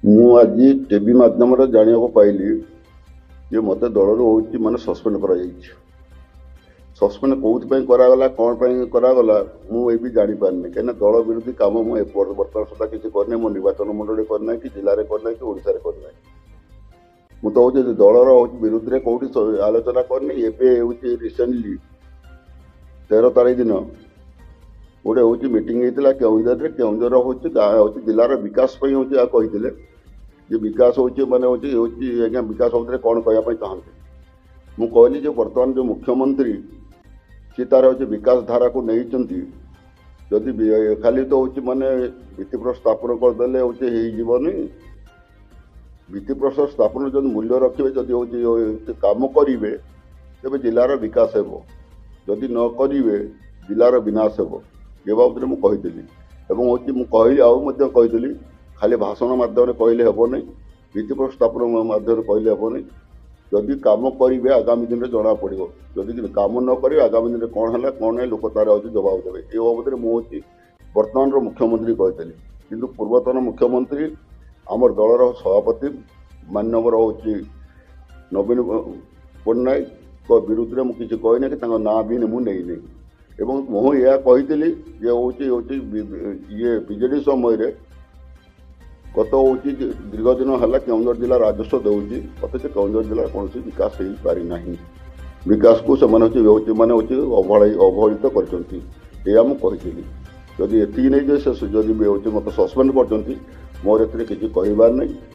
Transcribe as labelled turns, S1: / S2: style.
S1: ମୁଁ ଆଜି ଟିଭି ମାଧ୍ୟମରେ ଜାଣିବାକୁ ପାଇଲି ଯେ ମୋତେ ଦଳରୁ ହେଉଛି ମାନେ ସସ୍ପେଣ୍ଡ କରାଯାଇଛି। ସସ୍ପେଣ୍ଡ କେଉଁଥିପାଇଁ କରାଗଲା, କ'ଣ ପାଇଁ କରାଗଲା ମୁଁ ଏ ବି ଜାଣିପାରିନି। କାହିଁକିନା ଦଳ ବିରୋଧୀ କାମ ମୁଁ ବର୍ତ୍ତମାନ ସୁଦ୍ଧା କିଛି କରିନାହିଁ। ମୋ ନିର୍ବାଚନ ମଣ୍ଡଳୀରେ କରିନାହିଁ, କି ଜିଲ୍ଲାରେ କରିନାହିଁ, କି ଓଡ଼ିଶାରେ କରିନାହିଁ। ମୁଁ ତ ହେଉଛି ଦଳର ବିରୁଦ୍ଧରେ କେଉଁଠି ଆଲୋଚନା କରିନି। ଏବେ ହେଉଛି ରିସେଣ୍ଟଲି 13 ତାରିଖ ଦିନ ଗୋଟେ ହେଉଛି ମିଟିଂ ହେଇଥିଲା କେଉଁଝରରେ। କେଉଁଝର ହେଉଛି ଜିଲ୍ଲାର ବିକାଶ ପାଇଁ ହେଉଛି ଆଉ କହିଥିଲେ ଯେ ବିକାଶ ହେଉଛି ମାନେ ହେଉଛି ଆଜ୍ଞା ବିକାଶ ଉପରେ କ'ଣ କହିବା ପାଇଁ ଚାହାନ୍ତି। ମୁଁ କହିଲି ଯେ ବର୍ତ୍ତମାନ ଯେଉଁ ମୁଖ୍ୟମନ୍ତ୍ରୀ ସେ ତାର ହେଉଛି ବିକାଶ ଧାରାକୁ ନେଇଛନ୍ତି। ଯଦି ଖାଲି ତ ହେଉଛି ମାନେ ଭିତ୍ତିପ୍ରସ୍ତର ସ୍ଥାପନ କରିଦେଲେ ହେଉଛି ହେଇଯିବନି। ଭିତ୍ତିପ୍ରସ୍ତର ସ୍ଥାପନ ଯଦି ମୂଲ୍ୟ ରଖିବେ, ଯଦି ହେଉଛି କାମ କରିବେ, ତେବେ ଜିଲ୍ଲାର ବିକାଶ ହେବ। ଯଦି ନ କରିବେ ଜିଲ୍ଲାର ବିନାଶ ହେବ। ଏ ବାବଦରେ ମୁଁ କହିଥିଲି ଏବଂ ହେଉଛି ମୁଁ କହିଲି ଆଉ ମଧ୍ୟ କହିଥିଲି ଖାଲି ଭାଷଣ ମାଧ୍ୟମରେ କହିଲେ ହେବନି, ଭିତ୍ତିପ୍ରସ୍ତର ସ୍ଥାପନ ମାଧ୍ୟମରେ କହିଲେ ହେବନି। ଯଦି କାମ କରିବେ ଆଗାମୀ ଦିନରେ ଜଣାପଡ଼ିବ। ଯଦି କାମ ନ କରିବେ ଆଗାମୀ ଦିନରେ କ'ଣ ହେଲା କ'ଣ ନାହିଁ ଲୋକ ତାର ହେଉଛି ଜବାବ ଦେବେ। ଏ ବାବଦରେ ମୁଁ ହେଉଛି ବର୍ତ୍ତମାନର ମୁଖ୍ୟମନ୍ତ୍ରୀ କହିଥିଲି। କିନ୍ତୁ ପୂର୍ବତନ ମୁଖ୍ୟମନ୍ତ୍ରୀ ଆମର ଦଳର ସଭାପତି ମାନ୍ୟବର ହେଉଛି ନବୀନ ପଟ୍ଟନାୟକଙ୍କ ବିରୁଦ୍ଧରେ ମୁଁ କିଛି କହିନାହିଁ, କି ତାଙ୍କ ନାଁ ବି ମୁଁ ନେଇନାହିଁ। ଏବଂ ମୁଁ ଏହା କହିଥିଲି ଯେ ହେଉଛି ଇଏ ବିଜେଡ଼ି ସମୟରେ ଗତ ହେଉଛି ଦୀର୍ଘ ଦିନ ହେଲା କେଉଁଝର ଜିଲ୍ଲା ରାଜସ୍ୱ ଦେଉଛି, ଅଥଚ କେଉଁଝର ଜିଲ୍ଲାର କୌଣସି ବିକାଶ ହେଇପାରିନାହିଁ। ବିକାଶକୁ ସେମାନେ ଅବହେଳିତ କରିଛନ୍ତି। ଏହା ମୁଁ କହିଥିଲି। ଯଦି ଏତିକି ନେଇ ଯେ ସେ ଯଦି ହେଉଛି ମୋତେ ସସ୍ପେଣ୍ଡ କରିଛନ୍ତି, ମୋର ଏଥିରେ କିଛି କହିବାର ନାହିଁ।